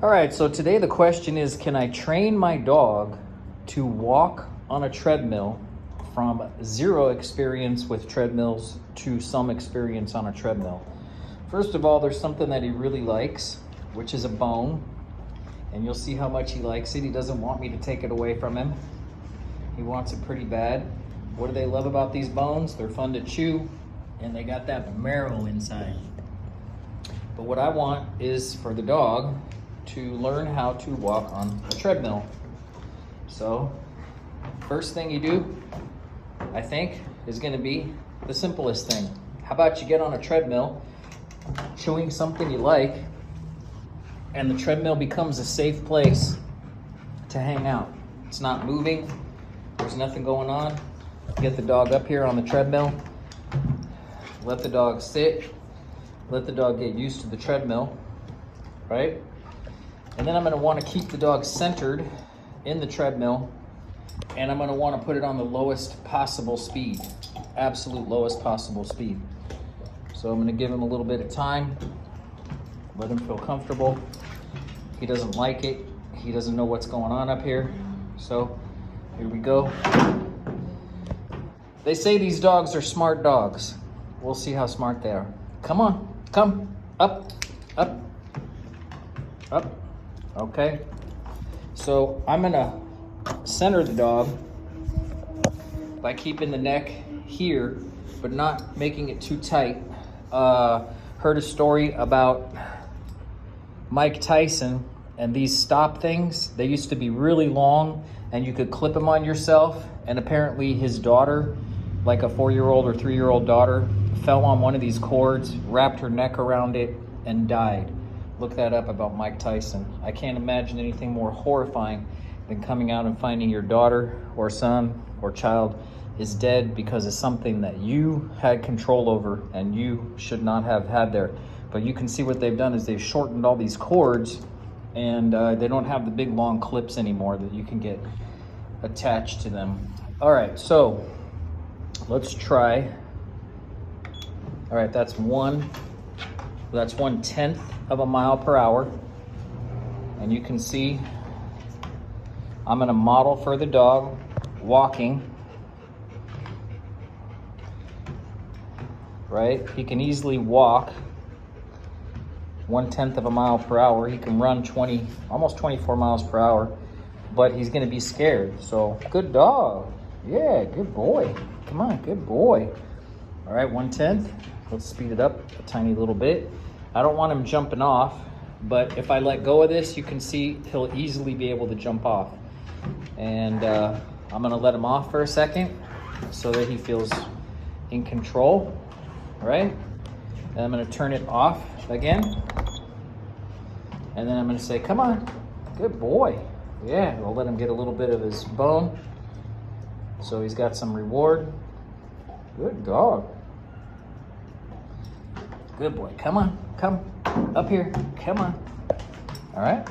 All right, so today the question is, can I train my dog to walk on a treadmill from zero experience with treadmills to some experience on a treadmill? First of all, there's something that he really likes, which is a bone, and you'll see how much he likes it. He doesn't want me to take it away from him. He wants it pretty bad. What do they love about these bones? They're fun to chew, and they got that marrow inside. But what I want is for the dog to learn how to walk on a treadmill. So, first thing you do, I think, is gonna be the simplest thing. How about you get on a treadmill, chewing something you like, and the treadmill becomes a safe place to hang out. It's not moving, there's nothing going on. Get the dog up here on the treadmill, let the dog sit, let the dog get used to the treadmill, right? And then I'm gonna wanna keep the dog centered in the treadmill, and I'm gonna wanna put it on the lowest possible speed, absolute lowest possible speed. So I'm gonna give him a little bit of time, let him feel comfortable. He doesn't like it. He doesn't know what's going on up here. So here we go. They say these dogs are smart dogs. We'll see how smart they are. Come on, come, up, up, up. Okay, so I'm gonna center the dog by keeping the neck here, but not making it too tight. Heard a story about Mike Tyson and these stop things. They used to be really long and you could clip them on yourself, and apparently his daughter, like a 4-year-old or 3-year-old daughter, fell on one of these cords, wrapped her neck around it, and died. Look that up about Mike Tyson. I can't imagine anything more horrifying than coming out and finding your daughter or son or child is dead because of something that you had control over and you should not have had there. But you can see what they've done is they've shortened all these cords, and they don't have the big long clips anymore that you can get attached to them. All right, so let's try. All right, that's 1/10 of a mile per hour. And you can see I'm gonna model for the dog walking, right? He can easily walk 1/10 of a mile per hour. He can run almost 24 miles per hour, but he's gonna be scared. So good dog. Yeah, good boy. Come on, good boy. All right, 1/10. Let's speed it up a tiny little bit. I don't want him jumping off, but if I let go of this, you can see he'll easily be able to jump off. And I'm gonna let him off for a second so that he feels in control, right? And I'm gonna turn it off again. And then I'm gonna say, come on, good boy. Yeah, I'll let him get a little bit of his bone so he's got some reward. Good dog. Good boy, come on, come up here, come on. All right,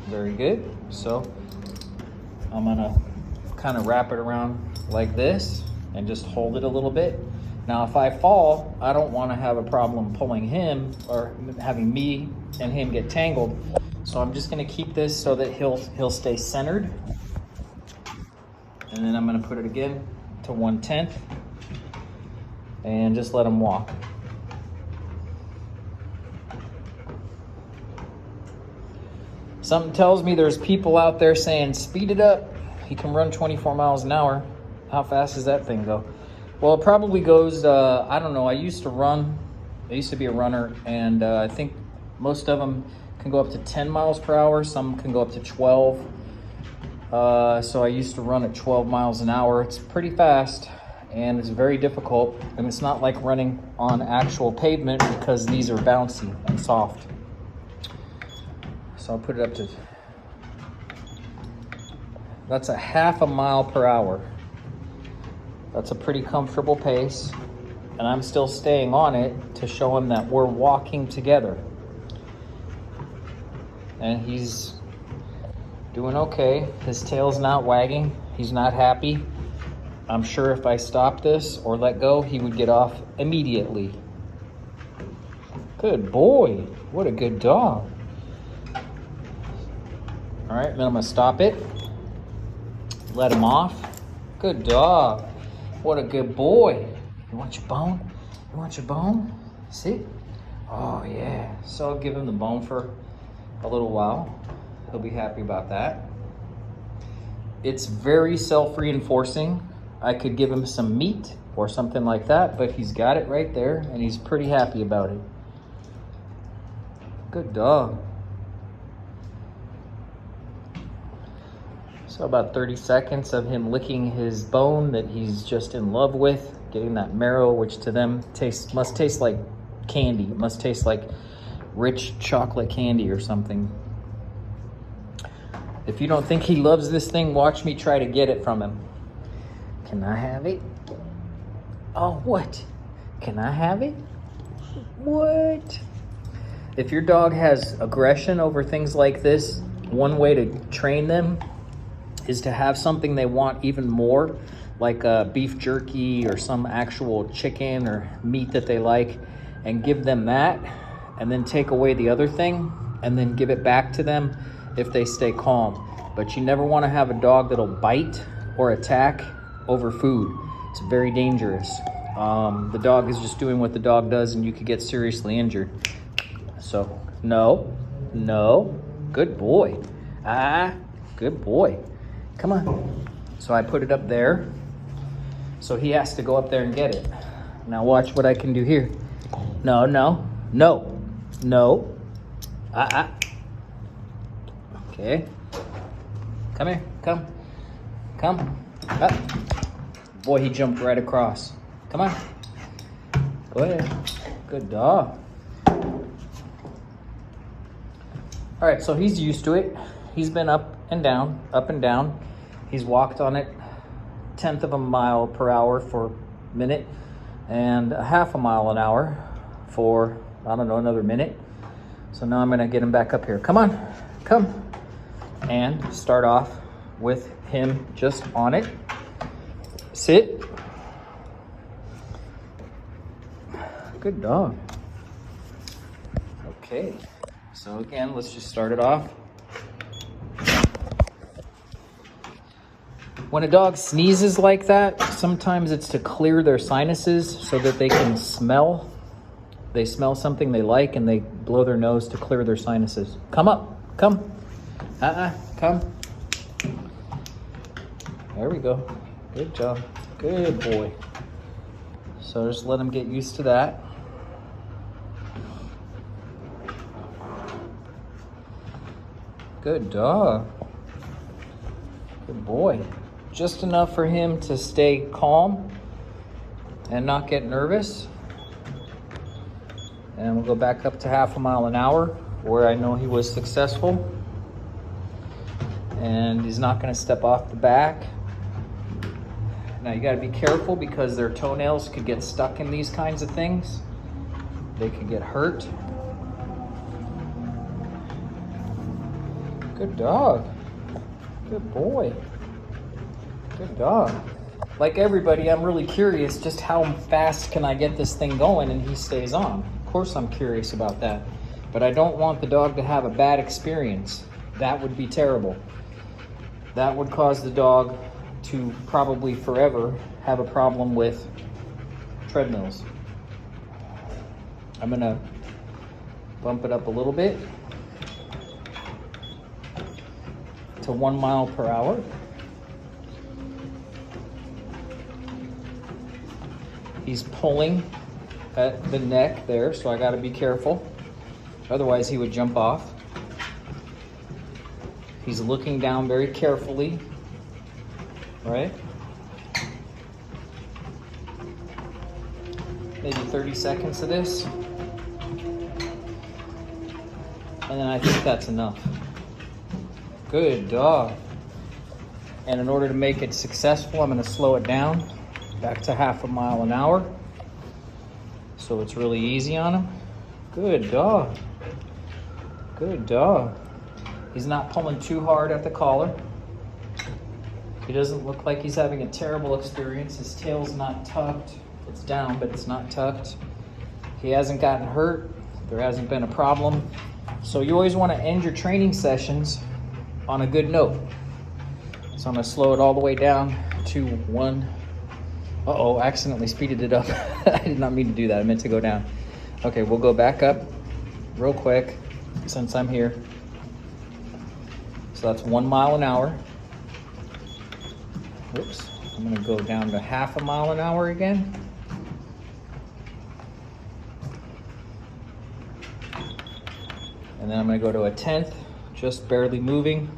very good. So I'm gonna kind of wrap it around like this and just hold it a little bit. Now, if I fall, I don't wanna have a problem pulling him or having me and him get tangled. So I'm just gonna keep this so that he'll stay centered. And then I'm gonna put it again to 1/10 and just let him walk. Something tells me there's people out there saying, speed it up. He can run 24 miles an hour. How fast does that thing go? Well, it probably goes, I don't know. I used to run. I used to be a runner, and I think most of them can go up to 10 miles per hour. Some can go up to 12. So I used to run at 12 miles an hour. It's pretty fast, and it's very difficult. And it's not like running on actual pavement because these are bouncy and soft. So I'll put it up to, that's a 1/2 mile per hour. That's a pretty comfortable pace. And I'm still staying on it to show him that we're walking together. And he's doing okay. His tail's not wagging. He's not happy. I'm sure if I stop this or let go, he would get off immediately. Good boy. What a good dog. All right, then I'm gonna stop it. Let him off. Good dog. What a good boy. You want your bone? You want your bone? See? Oh yeah. So I'll give him the bone for a little while. He'll be happy about that. It's very self-reinforcing. I could give him some meat or something like that, but he's got it right there and he's pretty happy about it. Good dog. So about 30 seconds of him licking his bone that he's just in love with, getting that marrow, which to them must taste like candy. It must taste like rich chocolate candy or something. If you don't think he loves this thing, watch me try to get it from him. Can I have it? Oh, what? Can I have it? What? If your dog has aggression over things like this, one way to train them is to have something they want even more, like beef jerky or some actual chicken or meat that they like, and give them that, and then take away the other thing, and then give it back to them if they stay calm. But you never want to have a dog that'll bite or attack over food. It's very dangerous. The dog is just doing what the dog does, and you could get seriously injured. So, no, good boy. Good boy. Come on. So I put it up there. So he has to go up there and get it. Now watch what I can do here. No. Okay. Come here, come. Up. Boy, he jumped right across. Come on. Go ahead. Good dog. All right, so he's used to it. He's been up and down. He's walked on it 1/10 of a mile per hour for a minute and 1/2 a mile an hour for, I don't know, another minute. So now I'm gonna get him back up here. Come on, come. And start off with him just on it. Sit. Good dog. Okay, so again, let's just start it off. When a dog sneezes like that, sometimes it's to clear their sinuses so that they can smell. They smell something they like and they blow their nose to clear their sinuses. Come up, come. Come. There we go. Good job. Good boy. So just let him get used to that. Good dog. Good boy. Just enough for him to stay calm and not get nervous. And we'll go back up to 1/2 a mile an hour where I know he was successful. And he's not gonna step off the back. Now you gotta be careful because their toenails could get stuck in these kinds of things. They could get hurt. Good dog. Good boy. Good dog. Like everybody, I'm really curious just how fast can I get this thing going and he stays on. Of course I'm curious about that. But I don't want the dog to have a bad experience. That would be terrible. That would cause the dog to probably forever have a problem with treadmills. I'm gonna bump it up a little bit to 1 mile per hour. He's pulling at the neck there, so I gotta be careful. Otherwise he would jump off. He's looking down very carefully, right? Maybe 30 seconds of this. And then I think that's enough. Good dog. And in order to make it successful, I'm gonna slow it down back to 1/2 a mile an hour. So it's really easy on him. Good dog. Good dog. He's not pulling too hard at the collar. He doesn't look like he's having a terrible experience. His tail's not tucked. It's down, but it's not tucked. He hasn't gotten hurt. There hasn't been a problem. So you always want to end your training sessions on a good note. So I'm gonna slow it all the way down to 1. Uh-oh, I accidentally speeded it up. I did not mean to do that. I meant to go down. Okay, we'll go back up real quick since I'm here. So that's 1 mile an hour. Whoops, I'm gonna go down to half a mile an hour again. And then I'm gonna go to a 1/10, just barely moving.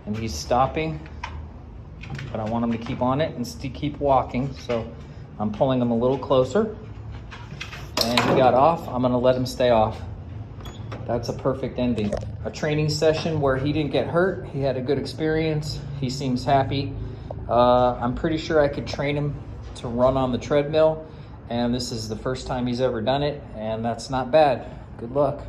And he's stopping, but I want him to keep on it and keep walking. So I'm pulling him a little closer. And he got off. I'm gonna let him stay off. That's a perfect ending. A training session where he didn't get hurt. He had a good experience. He seems happy. I'm pretty sure I could train him to run on the treadmill. And this is the first time he's ever done it. And that's not bad. Good luck.